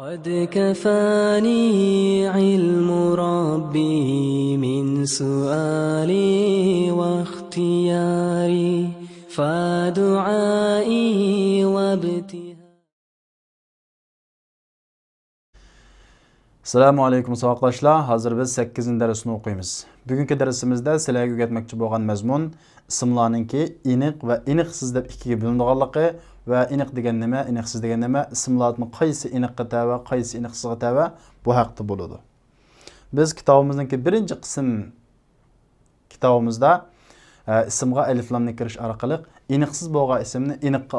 قد كفاني علم ربي من سؤالي واختياري فدعائي وابتهالي. Assalamu alaykum savoqdoshlar. Hozir biz 8-darsni o'qiymiz. Bugungi darsimizda sizlarga o'rgatmoqchi bo'lgan mazmun ismlarningki iniq va iniqsiz deb ikkiga bo'linganligi va iniq degan nima, iniqsiz degan nima, ismlarning qaysi iniqqa tava, qaysi iniqsizga tava bu haqda bo'ladi. Biz kitobimizningki birinchi qism kitobimizda ismga alif lamni kirish orqali iniqsiz bo'lgan ismni iniqqa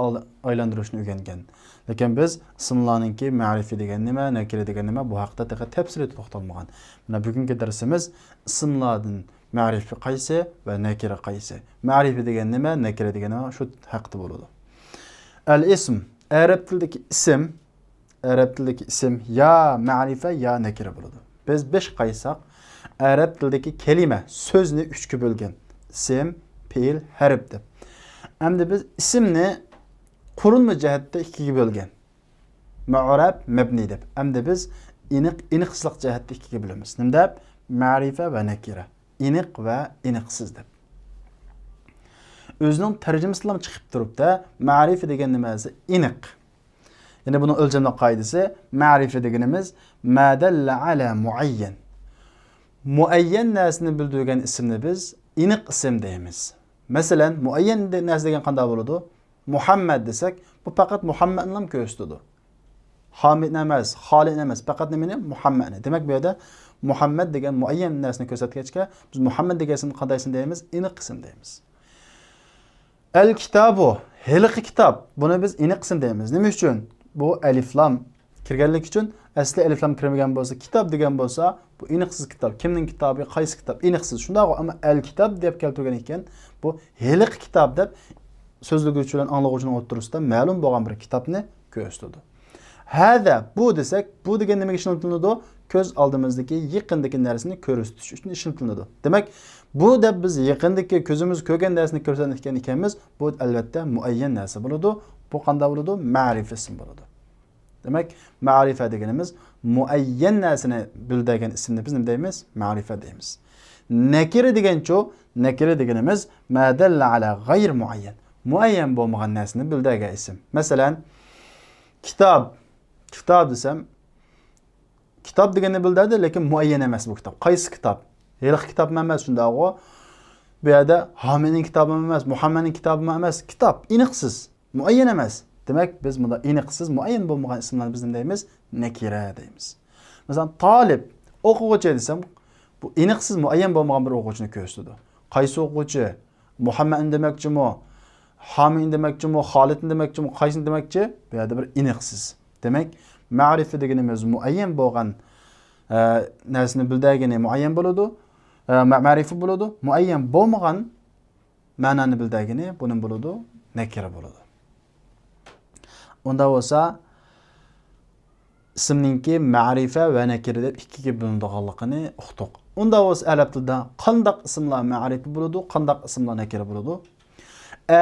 aylantirishni o'rgangan. Lekin biz ismlarningki ma'rifi degan nima, nakira degan nima bu haqda tafsilot to'xtalmagan. Mana bugungi darsimiz ismlardan ma'rifi qaysi va nakira qaysi. Ma'rifi degan nima, nakira degan nima shu haqda bo'ladi. Al-ism arab tilidagi ism ya ma'rifa ya nakira bo'ladi. Biz 5 qaysak arab tilidagi kelime so'zni 3 ga bo'lgan. İsim, fiil, harf deb. Endi biz ismni qurilma jihatda 2 ga bo'lgan. Mu'rab, mabni deb. Endi biz iniqsizlik jihatda 2 ga bo'lamiz. Nima deb? Ma'rifa va nakira. Iniq va iniqsiz deb. O'zining tarjimasi bilan chiqib turibdi. Ma'rifa degan nimasi? Iniq. Ya'ni buning o'lchamli qoidasi ma'rifa deganimiz ma dalla ala muayyan. Muayyan narsani bildirgan ismni biz iniq ism deymiz. Masalan, muayyan narsa degan qanday bo'ladi? Muhammad desak, bu faqat Muhammadni ham ko'rsatadi. Hamid emas, Xolid emas, faqat nimani? Muhammadni. Demak, bu yerda Muhammad degan muayyan narsani ko'rsatgachga, biz Muhammad degan ismni qanday ism deymiz? Iniq ism deymiz. El-kitabu, heliqi kitob. Buni biz iniq ism deymiz. Nima uchun? Bu alif lam kirganlik uchun, asli alif lam kirmagan bo'lsa, kitob degan bo'lsa, bu iniqsiz kitob. Kimning kitobi, qaysi kitob? Iniqsiz. Shunday ama el-kitob deb keltirgan ekan, bu heliq kitob deb so'zluguvchi bilan anglag'uvchining o'rtasida ma'lum bo'lgan bir kitobni ko'rsatadi. Hada bu desak, bu degan nimaga ishlantiriladi? Ko'z oldimizdagi yaqindagi narsani ko'rsatish uchun ishlantiriladi. Demak, bu deb biz yaqindagi ko'zimiz ko'rgan narsani ko'rsatgan ekanmiz, bu albatta muayyan narsa bo'ladi. Bu qanday bo'ladi? Ma'rifa ism bo'ladi. Demak, ma'rifa deganimiz muayyan narsani bildirgan ismni biz nima deymiz? Ma'rifa deymiz. Nakira degancho, nakira deganimiz ma dalla ala g'ayr muayyan. Muayyan bo'lmagan narsani bildirgan ism. Masalan, kitob desam, kitob deganni bildirdi, lekin muayyan emas bu kitob. Qaysi kitob? Heliq kitob emas shunday o. Bu yerda Hamidning kitobi emas, Muhammadning kitobi emas, kitob iniqsiz, muayyan emas. Demak, biz bunda iniqsiz, muayyan bo'lmagan ismlarni biz nima deymiz? Nakira deymiz. Masalan, talib, o'quvchi desam, bu iniqsiz, muayyan bo'lmagan bir o'quvchini ko'rsatadi. Qaysi o'quvchi? Muhammad demakchimi? Hamid demakchimi? Xolid demakchimi? Qaysini demakchi? Bu yerda bir iniqsiz. Demak, ma'rifa deganimiz muayyan bo'lgan narsani bildirgani muayyan bo'ladi. Ma'rifa bo'ladi. Muayyan bo'lmagan ma'noni bildirgani buning bo'ladi, nakira bo'ladi. Unda bo'lsa ismningki ma'rifa va nakira deb ikkiga bo'linganligini uqdik. Unda bo'lsa arab tilida qanday ismlar ma'rifa bo'ladi, qanday ismlar nakira bo'ladi?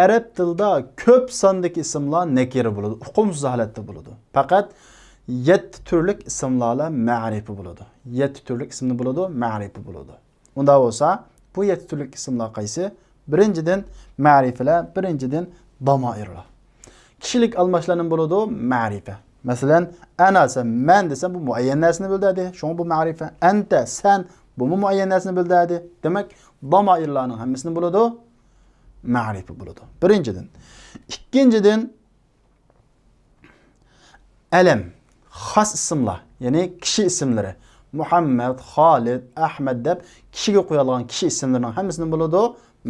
Arab tilida ko'p sondagi ismlar nakira bo'ladi, uqumsiz holatda bo'ladi. Faqat 7 turlik ismlarla ma'rifa bo'ladi. 7 turlik ismni bo'ladi, ma'rifa bo'ladi. Unda bo'lsa bu 7 turlik ismlar qaysi? Birinchidan ma'rifalar, birinchidan damoirlar. Kishilik almashlaning bo'ladi ma'rifa. Masalan, ana desam, men desam bu muayyan narsani bildiradi. Shunga bu ma'rifa. Anta, sen bu muayyan narsani bildiradi. Demak, damoirlarning hammasini bo'ladi ma'rifa bo'ladi. Birinchidan. Ikkinchidan alam, xos ismlar, ya'ni kishi ismlari. Muhammad, Xolid, Ahmad deb kishiga qo'yilgan kishi ismlarining hammasini bo'ladi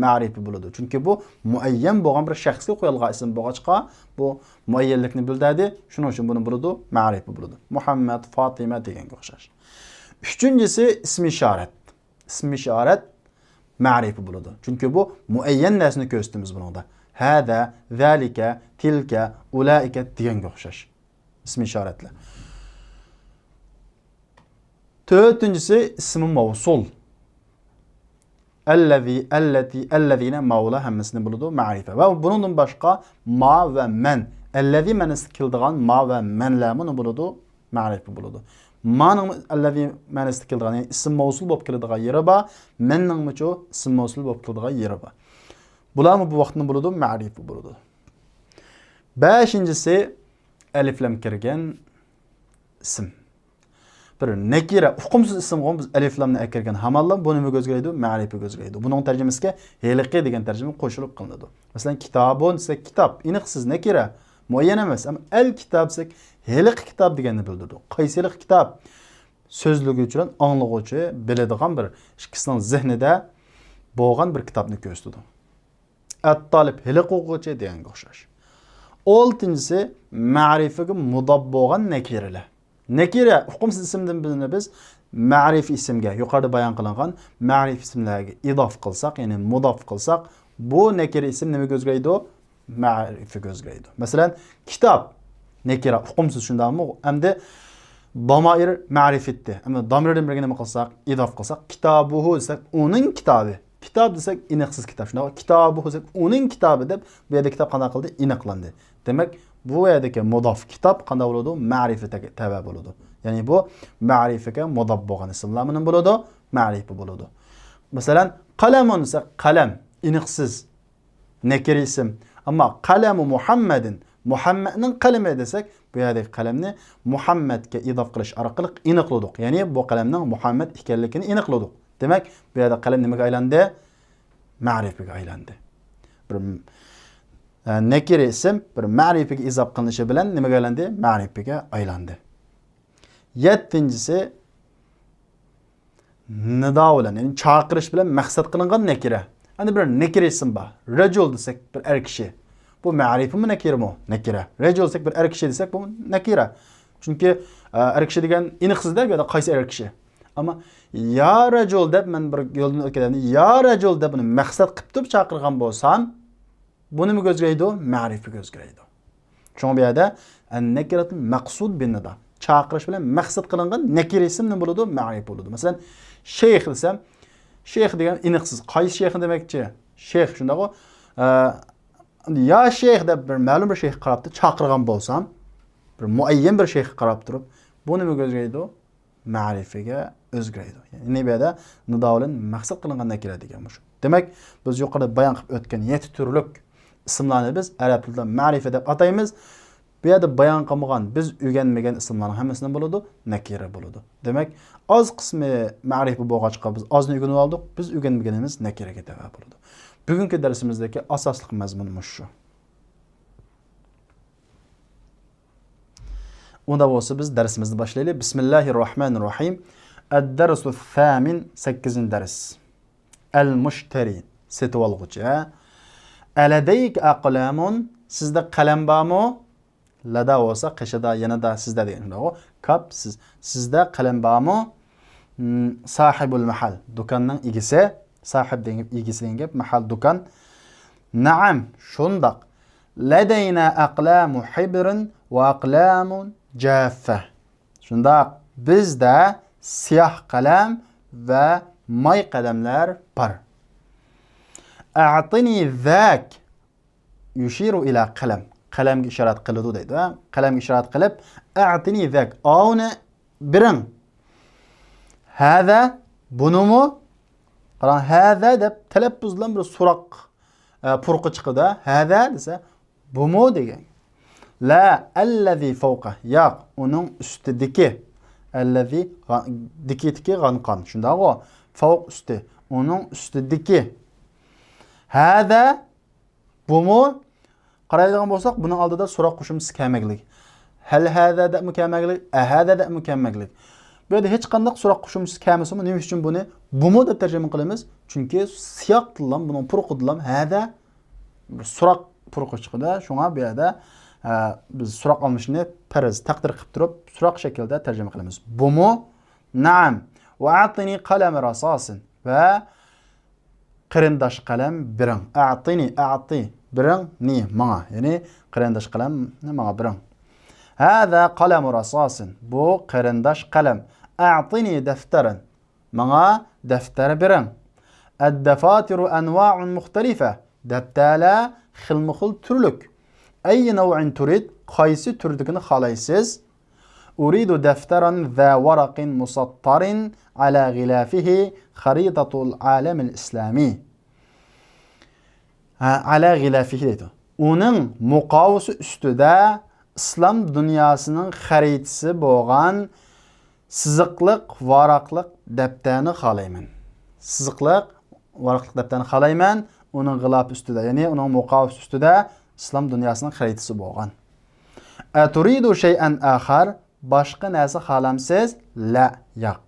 ma'rifa bo'ladi. Chunki bu muayyan bo'lgan bir shaxsga qo'yilgan ism bo'lg'achqa, bu muayyanlikni bildiradi. Shuning uchun buni bo'ladi ma'rifa bo'ladi. Muhammad, Fatima deganga o'xshash. Uchinchisi ism ishorat. Ism ishorat ma'rifa bo'ladi. Chunki bu muayyan narsani ko'rsatamiz buningda. Hada, zalika, tilka, ulaika deganga o'xshash. Ism ishoratlar. To'rtinchisi ism mavsul. Allazi, allati, allazina mavla hammasini bo'ladi ma'rifa. Va buningdan boshqa ma va man. Allazi manasi keldigan ma va manlar buni bo'ladi ma'rifi bo'ladi. Maning allazi ma'nosida keladigan, ya'ni ism mavsul bo'lib keladigan yeri bor, menningmichu ism mavsul bo'lib keladigan yeri bor. Bularmi bu vaqtda bo'ladi, ma'rifi bo'ladi. 5-si aliflam kirgan ism. Bir nakira, hukmsiz ismga biz aliflamni akirgan hamallam buni nima ko'zgaydi? Ma'rifi ko'zgaydi. Buning tarjimasiga heliqi degan tarjima qo'shilib qilinadi. Masalan, kitobun desa kitob, iniqsiz nakira, muayyan emas, ammo al-kitob desak heliq kitob deganni bildirdi. Qaysilik kitob? So'zligi uchun anglag'uvchi biladigan bir ikkisining zihnida bo'lgan bir kitobni ko'rsatdi. At-talib heliq o'quvchi deganga o'xshash. 6-si ma'rifiga mudob bo'lgan nakiralar. Nakira hukmsiz ismdan biz ma'rifi ismga yuqorida bayon qilingan ma'rifi ismlarga idof qilsak, ya'ni mudof qilsak, bu nakira ism nima ko'zgaydi? Ma'rifi ko'zgaydi. Masalan, kitob nakira hukmsiz shundaqmi? Hamda damair ma'rifitdi. Ammo damirdan birga nima qilsak, idof qilsak, kitobuhu desak, uning kitobi. Kitob desak, iniqsiz kitob. Shunday kitobuhu desak, uning kitobi deb bu yerda kitob qanday qildi? Iniqlandi. Demak, bu yerdagi mudof kitob qanday bo'ladi? Ma'rifiga tava bo'ladi. Ya'ni bu ma'rifiga mudof bo'lgan ismlar bilan bo'ladi, ma'rifi bo'ladi. Masalan, qalamun desa qalam iniqsiz nakira ism. Ammo qalamu Muhammadin, Muhammadning qalami desak, bu yerdagi qalamni Muhammadga idof qilish orqali iniqladik. Ya'ni bu qalamning Muhammad ekanligini iniqladik. Demak, bu yerda qalam nimaga aylandi? Ma'rifiga aylandi. Bir nakira ism bir ma'rifiga izof qilinishi bilan nimaga aylandi? Ma'rifiga aylandi. 7-si nido bilan, ya'ni chaqirish bilan maqsad qilingan nakira. Hani bir nakira ism bor. Rajul desak bir er kishi. Bu ma'rifimi nakirami? Nakira. Rajul desak bir er kishi desak bu nakira. Chunki er kishi degan iniqsizda bu yerda qaysi er kishi. Ammo ya rajul deb men bir yo'ldan o'tganimda ya rajul deb buni maqsad qilib turib chaqirgan bo'lsam, bu nima ko'zgaydi? Ma'rifi ko'zgaydi. Chunki bu yerda an-nakiratul maqsud bin nida. Chaqirish bilan maqsad qilingan nakira ism nima bo'ladi? Ma'rif bo'ladi. Masalan, shayx desam, shayx degan iniqsiz. Qaysi shayx demakchi? Shayx shundaqo ya shayx deb bir ma'lum bir shayx qarab chaqirgan bo'lsam, bir muayyan bir shayx qarab turib, bu nima ko'zgaydi? Ma'rifiga o'zgaradi. Ya'ni bu yerda nido bilan maqsad qilingan nakira degan shu. Demak, biz yuqorida bayon qilib o'tgan 7 turlik ismlarni biz arab tilida ma'rifa deb ataymiz. Bu yerda bayon qilmagan, biz o'rganmagan ismlarning hammasidan bo'ladi, nakira bo'ladi. Demak, oz qismi ma'rifa bo'lg'achqa biz ozni o'rganib oldik, biz o'rganmaganimiz nakiraga tava bo'ladi. Bugungi darsimizdagi asosli mazmunimiz shu. Unda bo'lsa biz darsimizni boshlaylik. Bismillahirrohmanirrohim. Ad-darsu thamin 8-dars. Al-mushtari setib olg'uchi. Aladayk aqlamun, sizda qalam bormi? Lada bo'lsa qishida yanada sizda degan. Kap sizda qalam bormi? Sahibul mahal, do'konning egisi, sahib degan egisi degan mahal do'kon. Naam, shundaq. Ladayna aqlamu hibrin va aqlamun jaffa. Shundaq, bizda siyah qalam va may qalamlar bor. A'tini zak yushiru ila qalam. Qalamga ishorat qiladi deydi. Qalamga ishorat qilib, a'tini zak, avni biring. Hada bunumu? Qarang, hada deb talaffuz bilan bir so'roq purqi chiqdi. Hada desa, bumu degan. La allazi fawqa, yo'q, uning ustidagi. Allazi dikitiki g'anqon. Shundaqo, fawq usti, uning ustidagi. Hada bumu? Qaraydigan bo'lsak, buning oldida so'roq qo'shimchasi kelmaglik. Hal hada da mukammallik, ahada da mukammallik. Bu yerda hech qanday so'roq qo'shimchasi kelmasa, nima uchun buni bumu deb tarjima qilamiz? Chunki siyoq bilan, buning purqi bilan hada bir so'roq purqi chiqdi. Shunga bu yerda biz so'roq olmishni farz taqdir qilib turib, so'roq shaklida tarjima qilamiz. Bumu? Naam. Va a'tini qalam rasasin. Va qarindosh qalam biring. A'tini, a'ti biring ni menga, ya'ni qarindosh qalam menga biring. Hada qalam rasasin. Bu qarindosh qalam. A'tini daftaran. Menga daftar biring. Ad-dafatiru anwa'un mukhtalifa. Daftala xilma-xil turlik. Ay naw'in turid, qaysi turligini xohlaysiz? Uridu defteran za waraqin musattarin ala gilafihi haritatul alamil islami. Ala gilafihi deydi. Uning muqovisi ustida islom dunyosining xaritasi bo'lgan siziqliq varaqliq daftarni xohlayman. Siziqliq varaqliq daftarni xohlayman. Uning g'ilofi ustida, ya'ni uning muqovisi ustida islom dunyosining xaritasi bo'lgan. Aturidu shay'an akhar, boshqa narsa xohlamsiz? La, yo'q.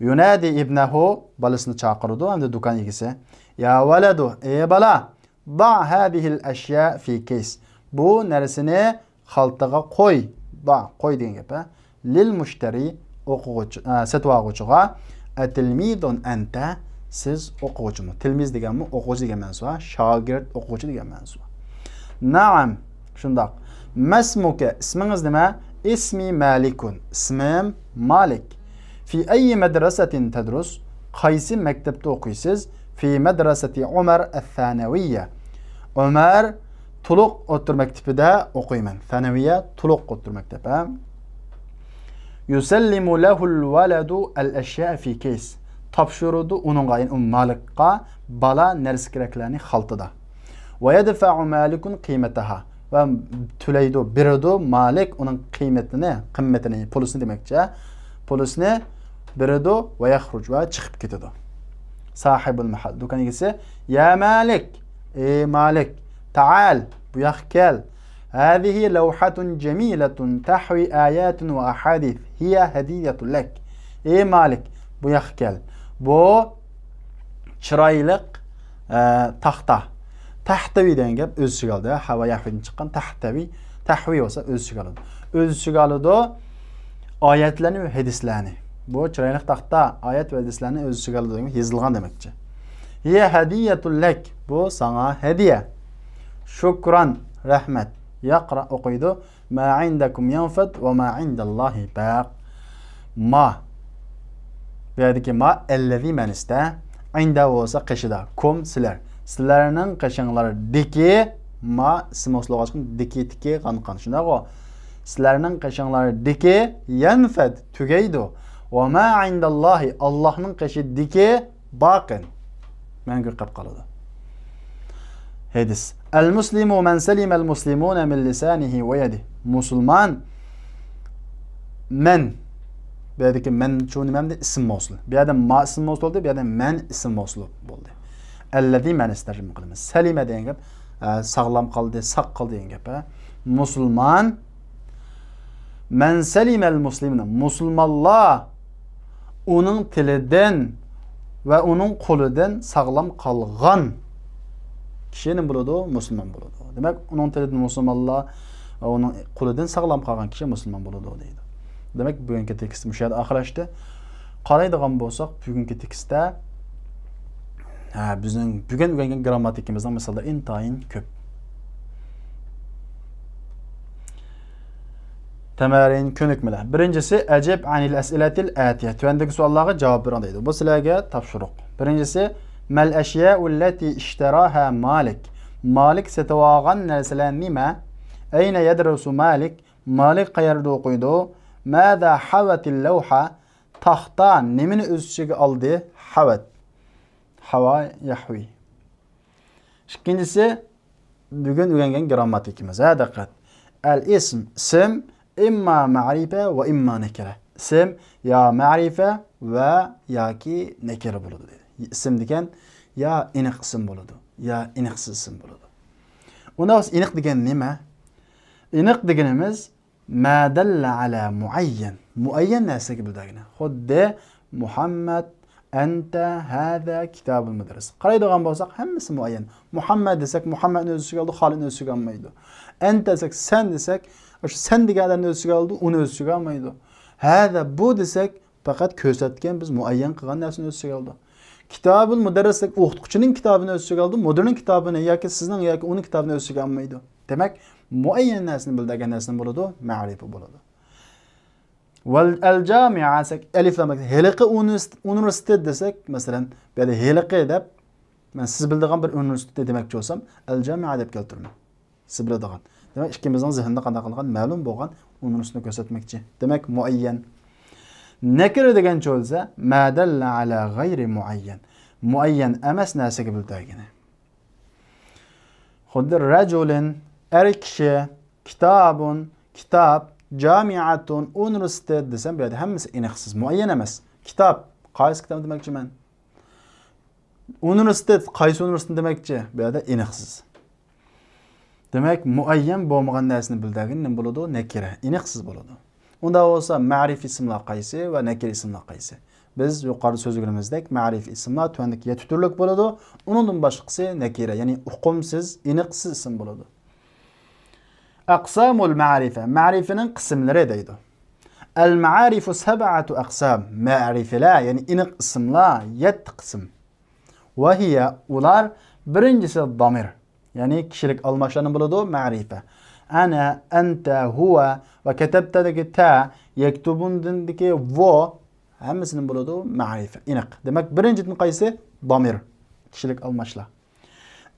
Yunadi ibnahu, bolasini chaqirdi, hamda do'kon egasi. Ya valadu, ey bola, da hadhihi al-ashya fi kays. Bu narsani xaltaga qo'y. Da, qo'y degan gap. Lil mushtari, o'quvchi, sotib oluvchiga, atilmidun anta, siz o'quvchimi? Tilmiz deganmi? O'quvchi degan ma'no, shogird, o'quvchi degan ma'no. Naam, shundoq. Masmuka, ismingiz nima? Ismi Malikun, ismim Malik. Fi ayyi madrasatin tadrus? Qaysi maktabda o'qiysiz? Fi madrasati Umar al-Thanawiyya. Umar Tuluq o'rta maktabida o'qiyman. Thanawiyya Tuluq o'rta maktabi. Yusallimu lahu al-waladu al-ashya fi kays. Topshirudi uningga, ya'ni Malikqa bala narsa keraklarni xaltada. Va yadfa'u Malikun qiymataha. Va to'laydi, beradi Malik uning qimmatini, pulisini demakchi. Pulisini beradi va yaxruj va chiqib ketadi. Sahibul mahal, do'kon egasi, ya Malik, ey Malik, ta'al, bu yoqqa kel. Hadihi lawhatun jamilatun tahwi ayatun va ahadith. Hiya hadiyatun lak. Ey Malik, bu yoqqa kel. Bu chiroyli taxta. Tahtaviy degan gap o'z ichiga oldi. Havo yahvidin chiqqan tahtaviy, tahviy bo'lsa o'z ichiga oladi. O'z ichiga oladi oyatlarni va hadislarni. Bu chiroyli taxta oyat va hadislarni o'z ichiga oladi degan yozilgan demakchi. Hiya hadiyatul lak. Bu sana hadiya. Shukran, rahmat. Yaqra o'qiydi. Ma indakum yanfad va ma indallohi baq. Ma. Bu yerdagi ma allazi manista. Inda bo'lsa qishida. Kum sizlar. Sizlarning qishinglardagi ma ismosliq ochqin diki qanqan. Shunaqo. Sizlarning qishinglardagi yanfad tugaydi. Va ma indallohi Allohning qishidagi baqin. Mangu qolib qoladi. Hadis. Al-muslimu man salima al-muslimuna min lisanihi wa yadihi. Musulmon man. Bu yerdagi man shu nimamda ism mavsul. Bu yerda ma ism mavsul bo'ldi, bu yerda man ism mavsul bo'ldi. Allazi man istarjim qilamiz. Salima degan gap sog'lom qoldi, saq qoldi degan gap. Musulmon man salima al-muslimuna. Musulmonlar uning tilidan va uning qo'lidan sog'lom qolgan kishi nima bo'ladi? Musulmon bo'ladi. Demak, uning tilidan musulmonlar va uning qo'lidan sog'lom qolgan kishi musulmon bo'ladi deydi. Demak, bugungi tekst mushada oxirlashdi. Qaraydigan bo'lsak, bugungi tekstda bizning bugun o'rgangan grammatikimizning misollar intayin ko'p. Tamarin ko'nikmalar. Birinchisi ajib anil as'ilatil atiya. Tuvandagi savollarga javob bering deydi. Bu sizlarga topshiriq. Birinchisi mal ashya'u allati ishtaraha Malik. Malik sotib olgan narsalar nima? Ayna yadrusu Malik? Malik qayerda o'qiydi? Mada hawatil lawha? Taxta nimani o'z ichiga oldi? Hawat. Hava yahvi. Ikkinchisi bugun o'rgangan grammatikimiz. Diqqat. Al-ism, ism imma ma'rifa va imma nakira. Ism ya ma'rifa va yoki nakira bo'ladi dedi. Ism degan ya aniq ism bo'ladi, ya aniqsiz ism bo'ladi. Unda aniq degan nima? Aniq deganimiz ma dalla ala muayyan. Muayyan narsaga bildirgani. Xuddi Muhammad anta hada kitabul madras. Qaraydigan bo'lsak, hammasi muayyan. Muhammad desak, Muhammadni o'z ichiga oldi, Xolidni o'z ichiga olmaydi. Anta desak, sen desak, o'sha sen deganlarni o'z ichiga oldi, uni o'z ichiga olmaydi. Hada bu desak, faqat ko'rsatgan biz muayyan qilgan narsani o'z ichiga oldi. Kitabul mudarris desak, o'qituvchining kitobini o'z ichiga oldi, mudirning kitobini yoki sizning yoki uning kitobini o'z ichiga olmaydi. Demak, muayyan narsani bildirgan narsani bo'ladi, ma'rifa bo'ladi. Val al-jami'a desak, alif lam heliqi universitet desak, masalan, bu yerda heliqi deb men siz bildigan bir universitet demoqchi bo'lsam, al-jami'a deb keltiraman. Siz biladigan. Demak, ikkimizning zihnida qanday qilgan ma'lum bo'lgan Onun üstüne ko'rsatmoqchi. Demak, muayyan. Nakira degancha bo'lsa, ma dalla ala g'ayri muayyan. Muayyan emas narsaga bildirgani. Xuddi rajulun er kishi, kitabun, kitob, jamiatun, universitet desam, bu yerda hammasi aniqsiz, muayyan emas. Kitob, qaysi kitob demoqchiman? Universitet, qaysi universitet demoqchi? Bu yerda aniqsiz. Demak, muayyan bo'lmagan narsani bildirgan nima bo'ladi? Nakira, aniqsiz bo'ladi. Unda bo'lsa, ma'rifiy ismlar qaysi va nakira ismlar qaysi? Biz yuqori so'zligimizdek ma'rifiy ismlar tuandagi 7 turlik bo'ladi. Undan boshqasi nakira, ya'ni uqumsiz, aniqsiz ism bo'ladi. Aqsamul ma'rifa, ma'rifining qismlari deydi. Al-ma'arifu 7 aqsam, ma'rifalar, ya'ni aniq ismlar 7 qism. Va hiya, ular birinchisi damir, ya'ni kishilik almashlani bo'ladi, ma'rifa. Ana, anta, huwa va katabtadagi ta, yaktubundagi vo hammasini bo'ladi ma'rifa, aniq. Demak, birinchisi qaysi? Damir, kishilik almashlar.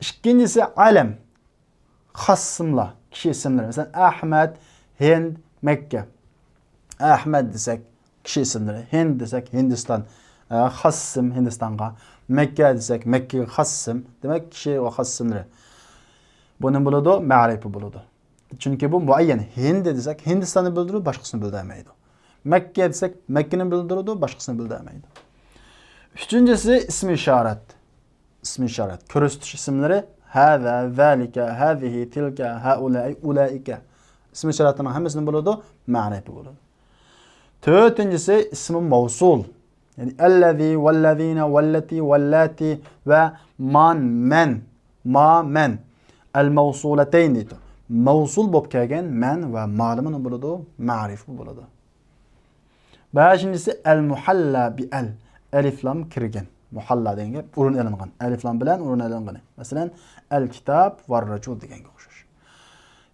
Ikkinchisi alam, xos ismlar, kishi ismlari. Masalan, Ahmad, Hind, Makka. Ahmad desak kishi ismlari, Hind desak Hindiston, xos ism Hindistonga, Makka desak Makkaga xos ism, demak kishi va xos ismlari. Bu nima bo'ladi? Ma'rifa bo'ladi. Chunki bu muayyan. Hind desak Hindistonni bildiradi, boshqasini bildirmaydi. Makka desak Makkani bildiradi, boshqasini bildirmaydi. Uchinchisi ism ishorat. Ism ishorat, ko'rsatish ismlari hada, zalika, hazihi, tilka, haulai, ulaika. Ism ishoratning hammasini bo'ladi, ma'rifa bo'ladi. To'rtinchisi ismi mavsul. Ya'ni allazi, vallazina, vallati, vallati va man, man, ma, man. Al-mavsulatayn deydi. Mavsul bo'lib kelgan man va ma'lumini bo'ladi, ma'rifa bo'ladi. Beshinchisi al-muhalla bi al. Alif lam kirgan. Muhalla degan o'rin olingan. Alif lam bilan o'rin olingan. Masalan, al-kitob va ar-rajul deganga o'xshash.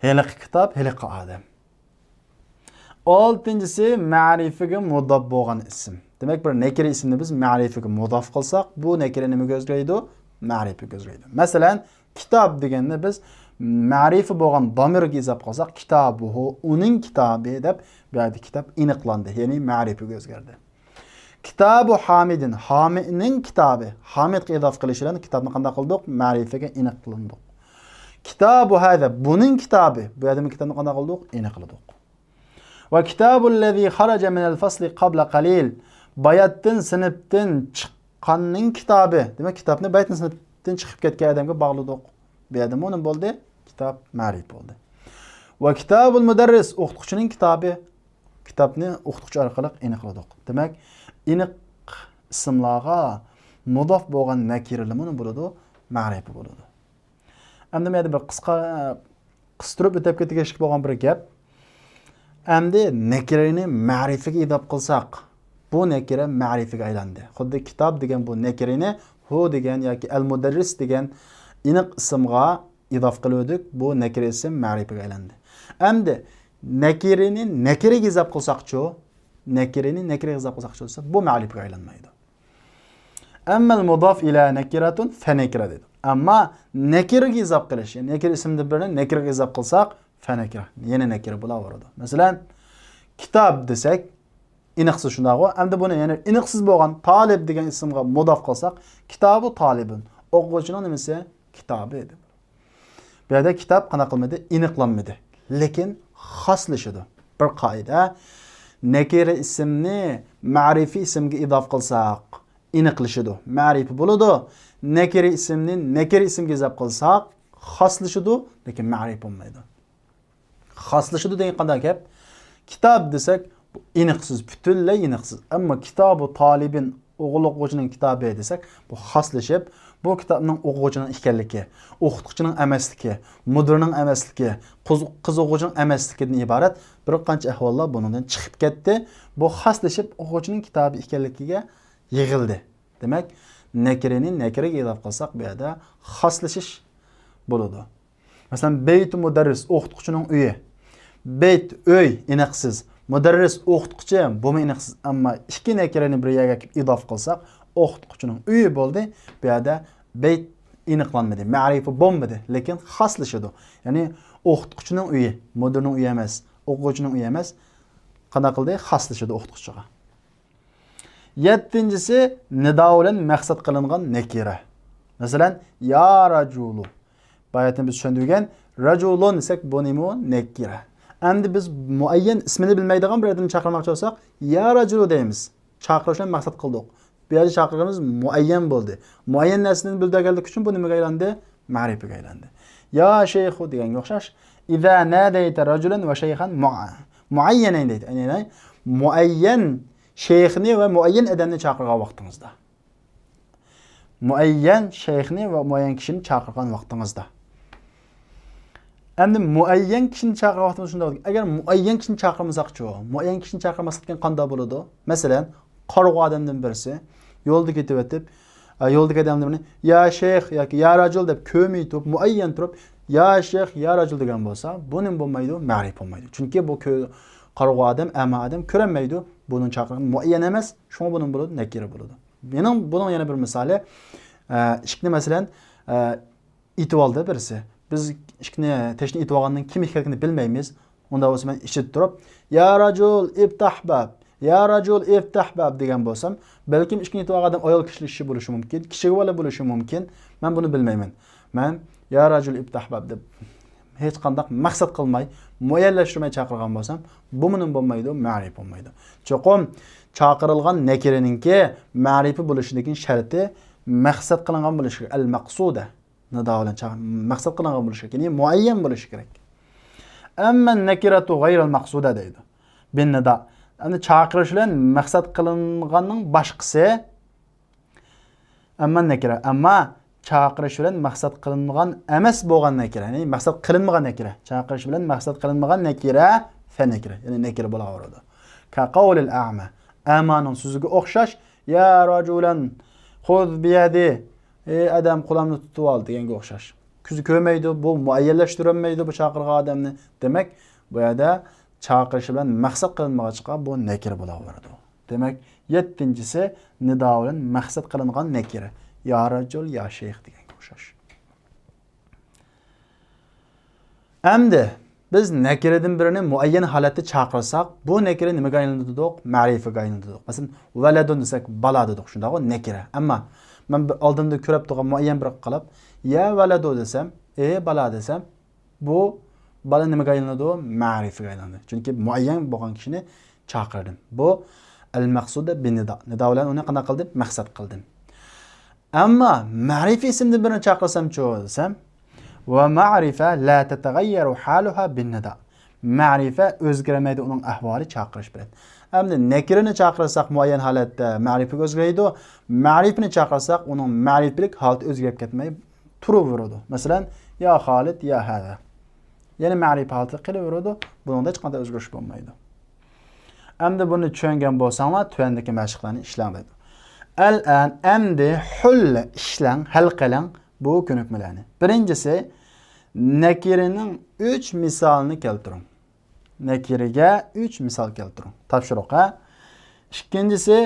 Heliq kitob, heliq odam. Oltinchisi ma'rifaga mudof bo'lgan ism. Demak, bir nakira ismni biz ma'rifaga mudof qilsak, bu nakira nimaga o'zgaradi? Ma'rifaga o'zgaradi. Masalan, kitob deganda biz ma'rifa bo'lgan domirga izof qilsak, kitobuhu, uning kitobi deb bu yerda kitob aniqlandi, ya'ni ma'rifaga o'zgardi. Kitobu Hamidin, Hamidning kitobi, Hamidga izof qilishdan kitobni qanday qildik? Ma'rifaga aniq qildik. Kitobu hada, buning kitobi, bu yerda kitobni qanday qildik? Aniq qildik. Va kitabul ladzi kharaja min al-fasli qabla qalil, bayatdan sinfdan chiqqanning kitobi. Demak, kitobni bayatdan sinfdan chiqib ketgan odamga bog'ladik. Bu yerda nima bo'ldi? Kitob ma'rif bo'ldi. Va kitabul mudarris, o'qituvchining kitobi. Kitobni o'qituvchi orqali aniqladik. Demak, aniq ismlarga mudof bo'lgan nakiralar nima bo'ladi? Ma'rif bo'ladi. Endi men bir qistirib o'tib ketgan bo'lgan bir gap. Endi nakirani ma'rifaga izof qilsak, bu nakira ma'rifaga aylandi. Xuddi kitob degan bu nakirani hu degan yoki al-mudarris degan aniq ismga izof qildik, bu nakira ism ma'rifaga aylandi. Endi nakirani nakiraga izof qilsak-chi, nakirani nakiraga izof qilsak-chi, bu ma'rifaga aylanmaydi. Amma al-mudof ila nakiratun fa nakira dedi. Amma nakiraga izof qilish, ya'ni nakira ismni birini nakiraga izof qilsak, fa nakira, yana nakira bo'laveradi. Masalan, kitob desak, aniqsiz shunday-ku. Endi buni yana aniqsiz bo'lgan talib degan ismga mudof qilsak, kitobu talibun, o'quvchining nimasi? Kitobi edi. Bu yerda kitob qana qilmadi, aniqlanmadi, lekin xoslashadi. Bir qoida, nakira ismni ma'rifiy ismga izof qilsak, aniqlashadi, ma'rifi bo'ladi. Nakira ismni nakira ismga izof qilsak, xoslashadi, lekin ma'rif bo'lmaydi. Xoslashadi degan qanday gap? Kitob desak, bu aniqsiz, butunlay aniqsiz. Ammo kitobu talibin, o'g'il o'quvchining kitobi desak, bu xoslashib, bu kitobning o'quvchining ekanligi, o'qituvchining emasligi, mudirning emasligi, qiz o'quvchining emasligidan iborat bir qancha ahvollar bundan chiqib ketdi. Bu xoslashib o'quvchining kitobi ekanligiga yig'ildi. Demak, nakirani nakiraga izof qilsak, bu yerda xoslashish bo'ladi. Masalan, bayt mudarris, o'qituvchining uyi. Bayt uy aniqsiz, mudarris o'qituvchi bu aniqsiz, ammo ikki nakirani bir yerga izof qilsak, o'qituvchining uyi bo'ldi. Bu yerda bayt aniqlanmadi, ma'rifa bo'lmadi, lekin xoslashadi. Ya'ni o'qituvchining uyi, mudirning uyi emas, o'quvchining uyi emas. Qanday qildi? Xaslashadi o'qituvchiga. 7-si nido bilan maqsad qilingan nakira. Masalan, ya rajulu. Bayatni biz tushundirgan rajulun desak bu nima? Nakira. Endi biz muayyan ismini bilmaydigan bir odamni chaqirmoqchi bo'lsak, ya rajulu deymiz. Chaqirishdan maqsad qildik. Bu yerda chaqirganimiz muayyan bo'ldi. Muayyan narsani bildirganlik uchun bu nimaga aylandi? Ma'rifaga aylandi. Ya shayxu deganga o'xshash. Iza nadayta rajulan va shayxan muayyanan deydi. Ya'ni muayyan shayxni va muayyan odamni chaqirgan vaqtingizda. Muayyan shayxni va muayyan kishini chaqirgan vaqtingizda. Endi muayyan kishini chaqirgan vaqtimizda shunday bo'ladi. Agar muayyan kishini chaqirmasak-chi, muayyan kishini chaqirmasakdan qanday bo'ladi? Masalan, qarg'u odamdan birisi yo'lda ketib o'tib, yo'ldagi odamlarni ya shayx yoki ya rajul deb ko'may turib, muayyan turib, ya shayx, ya rajul degan bo'lsa, buning bo'lmaydi, ma'rif bo'lmaydi. Chunki bu qarg'u odam, ama odam ko'rinmaydi. Buning chaqirgan muayyan emas, shunga buning bo'ladi, nakira bo'ladi. Mening buning yana bir misoli, ishni masalan, itib oldi birisi. Biz ishni teshni itib olgandan kim ekanligini bilmaymiz. Unda bo'lsa men ishitib turib, ya rajul iftah bab, ya rajul iftah bab degan bo'lsam, balkim ishni itib olgan ayol kishi bo'lishi mumkin, kishi bola bo'lishi mumkin. Men buni bilmayman. Men ya rajul iftah bab deb hech qanday maqsad qilmay, muayyanlashtirmay chaqirgan bo'lsam, bu mening bo'lmaydi, ma'rif bo'lmaydi. Cho'qim chaqirilgan nakiraninki ma'rifi bo'lishining sharti maqsad qilingan bo'lishi, al-maqsuda. Nido bilan maqsad qilingan bo'lishi kerak, ya'ni muayyan bo'lishi kerak. Amma nakiratu g'ayral maqsuda deydi. Bin nido. Endi chaqirish bilan maqsad qilinganning boshqasi amma nakira. Amma chaqirish bilan maqsad qilingan emas bo'lgan nakira, ya'ni maqsad qilinmagan nakira. Chaqirish bilan maqsad qilinmagan nakira fa nakira, ya'ni nakira bo'laveradi. Ka qawlil a'ma. Amaning so'ziga o'xshash, ya rajulan khudh bi yadi. Adam qo'limni tutib ol deganga o'xshash. Ko'zi ko'rmaydi, bu muayyanlashtirilmaydi bu chaqirgan odamni. Demak, bu yerda chaqirish bilan maqsad qilinmagan bu nakira bo'laveradi. Demak, 7-si nido bilan maqsad qilingan nakira. Ya rajul, ya shayx deganga o'xshash. Endi biz nakiradan birini muayyan holatda chaqirsak, bu nakira nimaga aylanadi? Ma'rifaga aylanadi. Masalan, valadun desak, bala dedik, shundaqo nakira. Ammo men oldimda ko'rib turgan muayyan bir qilib, ya valadu desam, bala desam, bu bala nimaga aylanadi? Ma'rifaga aylanadi. Chunki muayyan bo'lgan kishini chaqirdim. Bu al-maqsuda bin nido. Nido bilan uni qanday qildim? Maqsad qildim. Ammo ma'rifa ismni birini chaqirsam-chi desam, va ma'rifa la tatagayyaru haluha bin nido. Ma'rifa o'zgarmaydi uning ahvoli chaqirish bilan. Endi nakirani chaqirsak muayyan holatda ma'rifaga o'zgaradi. Ma'rifani chaqirsak uning ma'rifalik holati o'zgarib ketmay turaveradi. Masalan, ya Xolid, ya hada. Ya'ni ma'rifa holati qilaveradi. Bunda hech qanday o'zgarish bo'lmaydi. Endi buni tushungan bo'lsanglar, tuyandagi mashqlarni ishlang deydi. Al-an endi hul ishlang, hal qiling bu ko'nikmalarni. Birinchisi nakiraning 3 misolini keltiring. Nakiriga 3 misol keltiring. Topshiriqqa. Ikkinchisi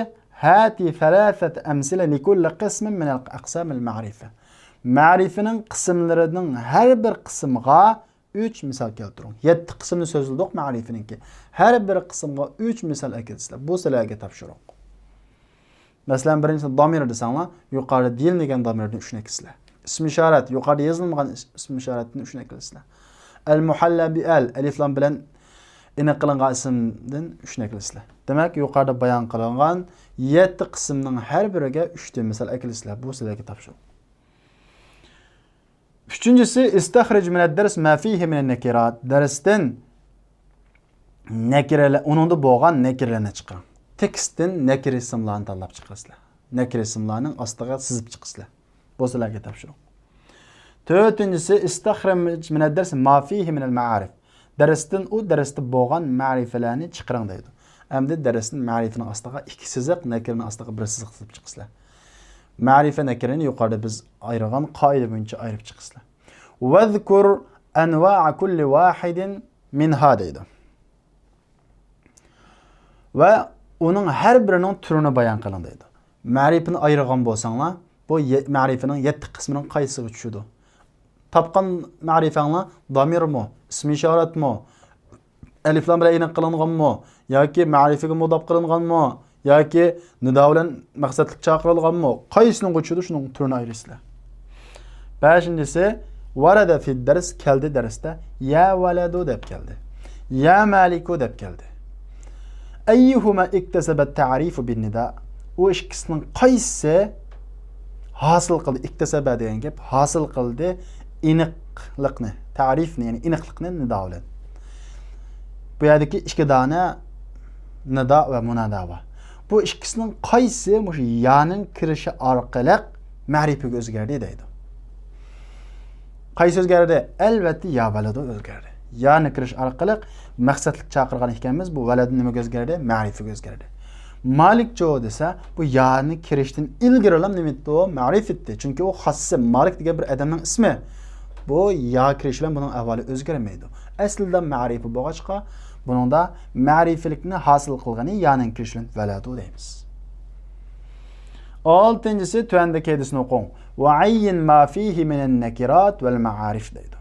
hati thalathat amsila li kulli qismin min al-aqsam al-ma'rifa. Ma'rifaning qismlarining har bir qismiga 3 misol keltiring. 7 qismni so'zildik ma'rifaninki. Har bir qismga 3 misol keltirsizlar. Bu sizlarga topshiriq. Masalan, birinchisi domir desanglar, yuqori deyilmagan domirni 3 nakislar. Ism ishorat, yuqorida yozilmagan ism ishoratni 3 nakislar. Al-muhalla bi al, alif lam bilan ina qilingan ismdan 3 nakislar. Demak, yuqorida bayon qilingan 7 qismning har biriga 3 ta misol aklislar. Bu sizlarga topshiriq. Üçüncüsü istahrij min ad-dars ma fihi min an-nakirat. Darsdan nakiralar, uningda bo'lgan nakiralarni chiqaring. Tekstdan nakira ismlarni tanlab chiqarsizlar. Nakira ismlarining ostiga sizib chiqarsizlar. Bu sizlarga topshiriq. To'rtinchisi istahrij min ad-dars ma fihi min al-ma'arif. Darsdan darsda bo'lgan ma'rifalarni chiqaring deydi. Endi darsning ma'rifining ostiga 2 siziq, nakiraning ostiga 1 siziq sizib chiqarsizlar. Ma'rifa nakirani yuqorida biz ayirgan qoida bo'yicha ayirib chiqasizlar. Vazkur anwa'a kulli wahidin minha deydi. Va uning har birining turini bayon qiling deydi. Ma'rifani ayirgan bo'lsanglar, bu ma'rifaning 7 qismining qaysisiga tushadi? Topgan ma'rifanglar domirmi, ism ishoratmi, alif lam bilan aniq qilinganmi yoki ma'rifiga mudaf qilinganmi yoki nido bilan maqsadlik chaqirilganmi qaysini qo'chidi shuning turini ayrisizlar. 5-si varada fi dars keldi darsda ya valadu deb keldi. Ya maliku deb keldi. Ayyuhuma iktasaba ta'rifu bin nida. O ikkisining qaysi hosil qildi? Iktasaba degan gap hosil qildi aniqlikni, ta'rifni, ya'ni aniqlikni nido bilan. Bu yerdagi ikki dona nido va munada bor. Bu ikkisining qaysi o'sha yaning kirishi orqali ma'rifiga o'zgardi deydi. Qaysi o'zgardi? Albatta ya valadu o'zgardi. Yani kirish orqali maqsadlik chaqirgan ekanmiz, bu valad nimaga o'zgardi? Ma'rifiga o'zgardi. Malik jo desa, bu yani kirishdan ilgari ham nima edi? Ma'rif etdi. Chunki u xossi Malik degan bir odamning ismi. Bu ya kirish bilan buning avvali o'zgarmaydi. Aslida ma'rifi bo'lg'achqa, buningda ma'rifilikni hosil qilgani yani kirish bilan valadu deymiz. 6-si tuandagi hadisni o'qing. Va ayyin ma fihi min an-nakirat wal ma'arif deydi.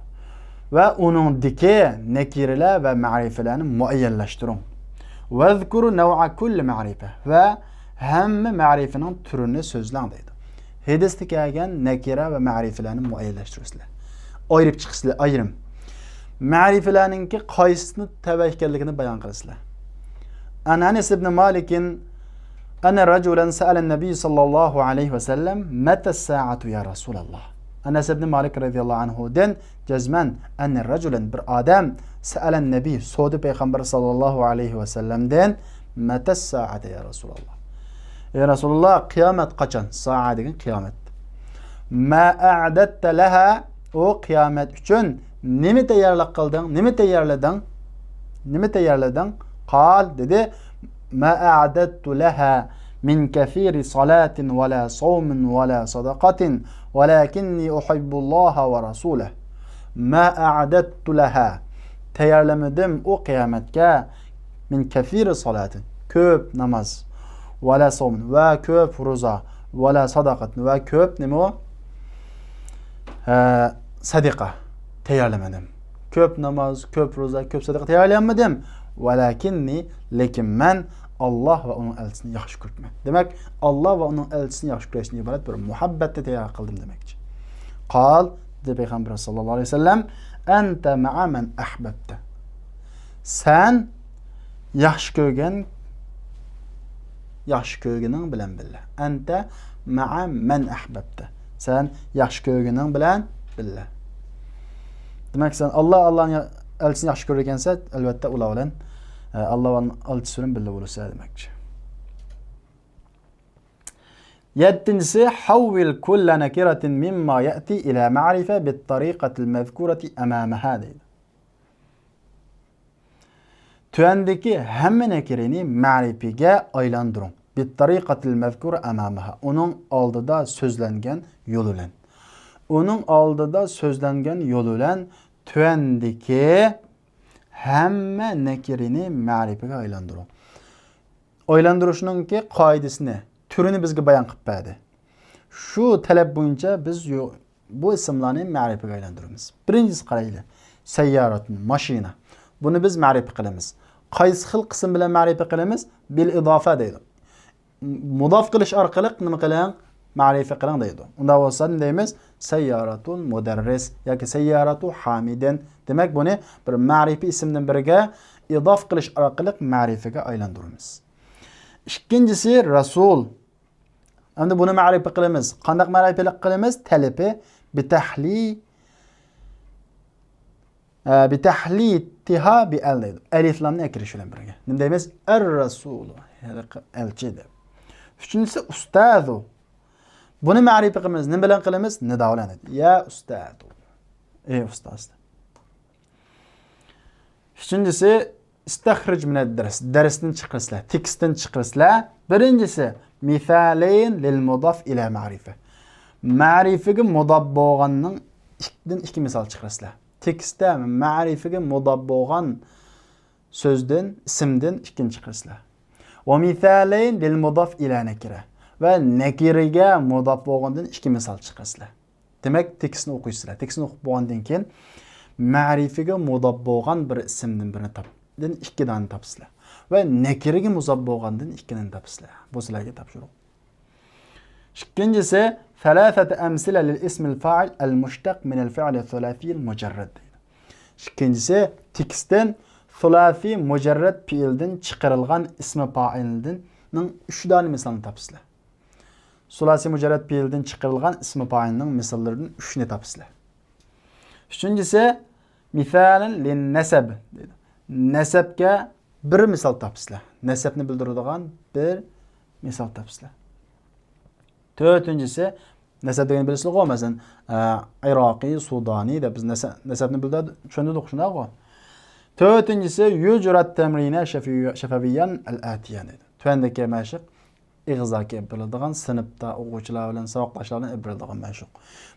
Va uningdagi nakiralar va ma'rifalarni muayyanlashtiring. Va zkuru naw'a kulli ma'rifa va hamma ma'rifaning turini so'zlang deydi. Hadisda kelgan nakira va ma'rifalarni muayyanlashtirasizlar. Ayirib chiqisizlar, ayrim. Ma'rifalarningki qaysini tava ekanligini bayon qilasizlar. Anas ibn Malikin ana rajulan sa'ala an-nabiy sallallohu alayhi va sallam mata as-sa'atu ya Rasulullah. Anas ibn Malik radhiyallohu anhu den jazman anna rajulan bir adam sa'ala an-nabiy so'di payg'ambar sallallohu alayhi va sallamdan mata as-sa'atu ya Rasulullah. Ya Rasulullah qiyomat qachon? Sa'a degan qiyomat. Ma a'datta laha o qiyomat uchun nima tayyorlik qilding? Nima tayyorlading? Nima tayyorlading? Qal dedi ma a'dattu laha min kathiri salatin wala sawmin wala sadaqatin walakinni uhibbulloha va rasulahu. Ma a'dattu laha tayyorlamadim o qiyomatga min kathiri salatin ko'p namoz wala sawmin va ko'p ro'za wala sadaqatin va ko'p nima sadaqa tayyorlamadim. Ko'p namoz, ko'p ro'za, ko'p sadaqa tayyorlamadim. Walakinni lekin men Allah va uning elchisini yaxshi ko'raman. Demak, Allah va uning elchisini yaxshi ko'rishdan iborat bir muhabbatni tayyor qildim demakchi. Qal dedi payg'ambar sallallohu alayhi vasallam anta ma'a man ahbabta. Sen yaxshi ko'rganing bilan billa. Anta ma'a man ahbabta. Sen yaxshi ko'rganing bilan billa. Demak, sen Allohning elchisini yaxshi ko'rar ekansan, albatta ular bilan Allah va elchisi bilan birga bo'lsa demakchi. 7-si havvil kull nakiratin mimma ya'ti ila ma'rifa bit tariqati al-mazkurati amamaha deydi. Tuandagi hamma nakirini ma'rifiga aylantiring. Bit tariqati al-mazkura amamaha. Uning oldida so'zlangan yo'l bilan. Uning oldida so'zlangan yo'l bilan tuandagi hamma nakirini ma'rifiga aylantiring. Aylantirishning qoidasini, turini bizga bayon qilib berdi. Shu talab bo'yicha biz bu ismlarni ma'rifiga aylantiramiz. Birinchisi qaraylik. Sayyaratun, mashina. Buni biz ma'rifa qilamiz. Qaysi xil qism bilan ma'rifa qilamiz? Bil idofa deydi. Mudof qilish orqali nima qiling? Ma'rifa qiling deydi. Unda bo'lsa deymiz sayyaratun mudarris yoki sayyaratu hamiden. Demak, buni bir ma'rifa ismdan biriga idof qilish orqali ma'rifaga aylantiramiz. Ikkinchisi rasul. Endi buni ma'rifa qilamiz. Qanday ma'rifa qilamiz? Talibi bitahli tiha bi al deydi. Alif lamni kirish bilan birga. Nima deymiz? Ar-rasul, elchi deb. Uchinchisi ustazu. Buni ma'rifa qilamiz. Nima bilan qilamiz? Nido bilan. Ya ustadu. Ey ustoz. Uchinchisi istakhrij min ad-dars. Darsdan chiqarsizlar, tekstdan chiqarsizlar. Birinchisi misalayn lil mudaf ila ma'rifa. Ma'rifaga mudaf bo'lganning ikkidan ikki misol chiqarsizlar. Tekstda ma'rifaga mudaf bo'lgan so'zdan, ismdan ikkinchi chiqarsizlar. Va misalayn lil mudaf ila nakira. Va nakiraga mudaf bo'lgandan ikki misol chiqarsizlar. Demak, tekstni o'qiysizlar. Tekstni o'qib bo'lgandan keyin ma'rifaga mudaf bo'lgan bir ismdan birini dan 2 dani topsizlar. Va nakiraga muzab bo'lgandan 2 dani topsizlar. Bu sizlarga topshiriq. İkincisi, ثلاثة أمثلة للاسم الفاعل المشتق من الفعل الثلاثي المجرد. İkincisi, tekstden ثلاثي مجرد fiilden çıkarılgan ismi fa'ilden 3 tane misalını topsizlar. Sulasi mücerred fiilden çıkarılgan ismi fa'ilinin misallarının 3'ünü topsizlar. Üçüncüsü, misalen lin neseb. Nesebge bir misal topsizlar. Nesebni bildiradigan bir misal topsizlar. Dördüncüsü, neseb degeni bilisizlar go, masalan, Iraqi, Sudani de biz nesebni bildirdik, tushundik shunday go. Dördüncüsü, yujurat temrine şefaviyyan al-atiyan dedi. Tüendeki meşik ig'zaki biladigan sinfda o'quvchilar bilan saboqdoshlar bilan biladigan mashq.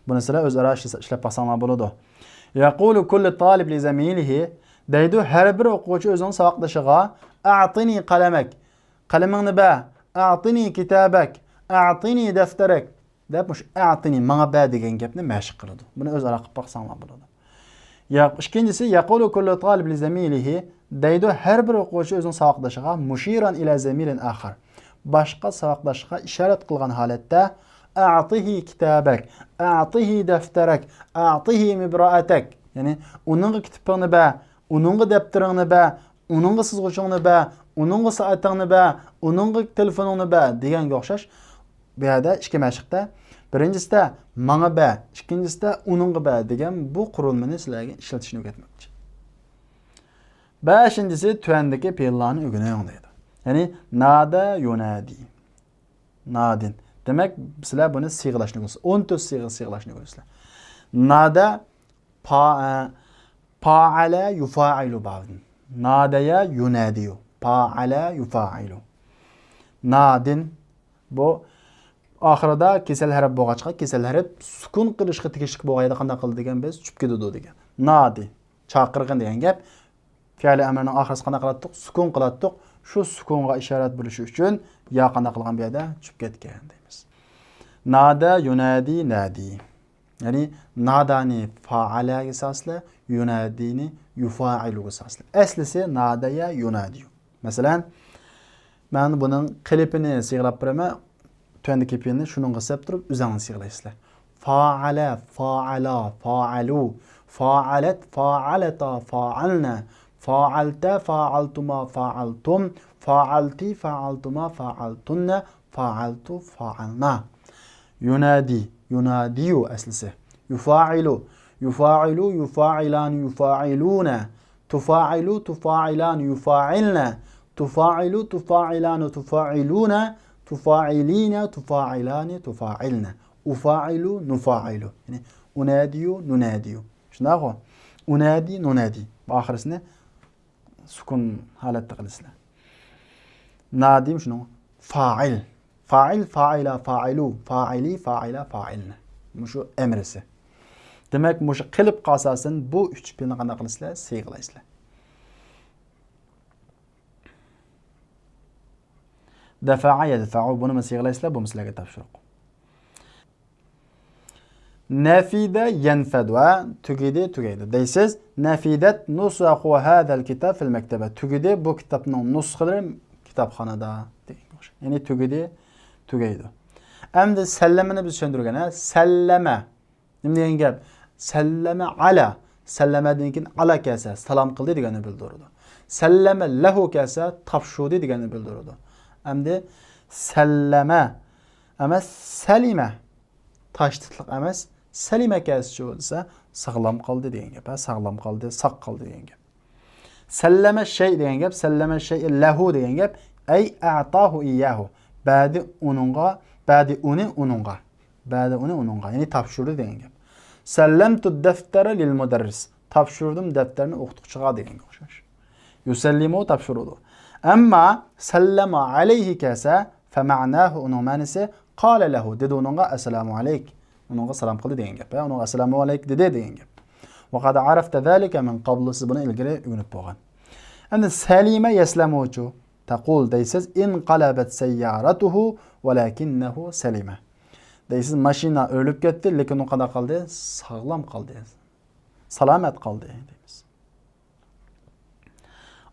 Buni sizlar o'zaro ishlab baxsanglar bo'ladi. Yaqulu kullu talib li zamilihi deydi har bir o'quvchi o'zining saboqdoshiga a'tini qalamak. Qalamingni ba, a'tini kitabak, a'tini daftarak deb mush a'tini menga ba degan gapni mashq qiladi. Buni o'zaro qilib baxsanglar bo'ladi. İkincisi yaqulu kullu talib li zamilihi deydi har bir o'quvchi o'zining saboqdoshiga mushiran ila zamilin akhar. Başqa saboqdoshga ishorat qilgan holatda a'tihi kitabak, a'tihi daftarak, a'tihi mibra'atak. Ya'ni uning kitobini ba, uning daftarini ba, uning sizg'uchingni ba, uning soatingni ba, uning telefoningni ba deganga o'xshash. Bu yerda ikki mashqda birinchisida menga ba, ikkinchisida uning ba degan bu qurilmani sizlarga ishlatishni o'rgatmoqchi. Beshinchisi tuandagi fe'llarni o'rganaylik deydi. Yani nada yunadi. Nadin. Demek sizler bunu siğlaşını görürsünüz. 14 siğlaşını görürsünüz. Nada fa'ala yufa'ilu ba'din. Nadaya yunadiyu. Fa'ala yufa'ilu. Nadin bu ahirada kesel harf bo'lg'achqa kesel harf sukun qilishga tegishli bo'lg'ayda qanday qildi degan biz tushib ketadi degan. Nadi chaqirg'in degan gap. Fe'li amrning oxirisi qanday qilatdik? Sukun qilatdik. Şu sukunga işaret bo'lishi uchun ya qanday qilgan bu yerda tushib ketgan deymiz. Nada yunadi nadi. Ya'ni nadani fa'ala asosli, yunadini yufa'ilu asosli. Aslisi nadaya yunadi. Masalan, men buning klipini siglab beraman. Tuandagi klipini shuningga hisob turib o'zingiz siglaysizlar. Fa'ala, fa'ala, fa'alu, fa'alat, fa'alata, fa'alna. Fa'alta, fa'altuma, fa'altum, fa'alti, fa'altuma, fa'altunna, fa'altu, fa'alna. Yunadi, yunadiyu aslisi. Yufa'ilu, yufa'ilu, yufa'ilan, yufa'iluna. Tufa'ilu, tufa'ilan, yufa'ilna. Tufa'ilu, tufa'ilan, tufa'iluna. Tufa'ilina, tufa'ilani, tufa'ilna. Ufa'ilu, nufa'ilu. Yani unadiyu, nunadiyu. Shunday go. Unadi, nunadi. Bu oxirisini sukun holatda qilasizlar. Nadim shunu fa'il. Fa'il, fa'ila, fa'ilu, fa'ili, fa'ila, fa'ilna. Mushu emrisi. Demak, mushu qilib qolsasin bu 3 fe'lni qanday qilasizlar? Siyg'laysizlar. Dafa'a yadfa'u buni siyg'laysizlar, bu sizlarga topshiriq. Nafida yanfadu tugidi tugaydi deysiz. Nafidat nusxu hadal kitab fil maktaba. Tugidi bu kitobning nusxalari kitobxonada degan. Ya'ni tugidi tugaydi. Endi sallamani biz tushuntirgan, sallama. Nima degan gap? Sallama ala. Sallamadan keyin ala kelsa salom qildi deganni bildiradi. Sallama lahu kelsa topshirdi deganni bildiradi. Endi sallama emas salima. Tashdidliq emas. Salima kelsa bo'lsa sog'lom qoldi degan gap, sog'lom qoldi, sog' qoldi degan gap. Sallama shay degan gap, sallama shay lahu degan gap, ay a'tahu iyyahu. Ba'di uningga, ba'di uni uningga. Ba'di uni uningga, ya'ni topshirdi degan gap. Sallamtu daftara lil mudarris. Topshirdim daftarni o'qituvchiga deganga o'xshash. Yusallimu topshirdi. Ammo sallama alayhi kelsa fa ma'nahu uning ma'nosi qala lahu dedi uningga assalomu alayk. Uningga salom qildi degan gap. Uningga assalomu alayk dedi degan gap. Va qad arafta zalika min qabl siz buni ilgari o'rganib bo'lgan. Endi salima yaslamuchu taqul deysiz in qalabat sayyaratuhu walakinnahu salima. Deysiz mashina o'lib ketdi, lekin u qanday qoldi? Sog'lom qoldi. Salomat qoldi deymiz.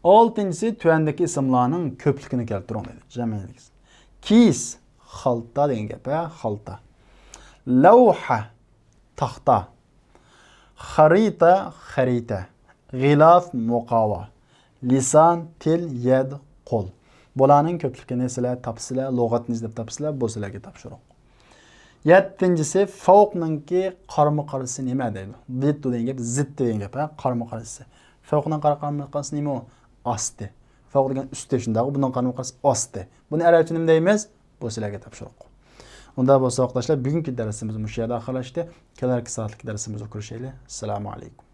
Oltinchisi tuvandagi ismlarning ko'pligini keltiring dedi. Jamiylik. Kis, xalta degan gap, xalta. Lavha, taxta. Xarita, xarita. G'ilaf, muqova. Lisan, til, yad, qo'l. Bularning ko'pligini sizlar topsizlar, lug'atni izlab topsizlar, bu sizlarga topshiriq. 7-si fawqninki qarama-qarshisi nima deydi? Zid degan gap, zid degan gap, qarama-qarshisi. Fawqning qarama-qarshisi nima? Asti. Fawq degan usti shunday, bundan qarama-qarshisi asti. Buni arabcha nima deymiz? Bu sizlarga topshiriq. Unda bo'lsa, o'qitashlar, bugungi darsimiz mush yerda oxirlashdi. Kelarki soatlik darsimizda ko'rishaylik. Assalomu alaykum.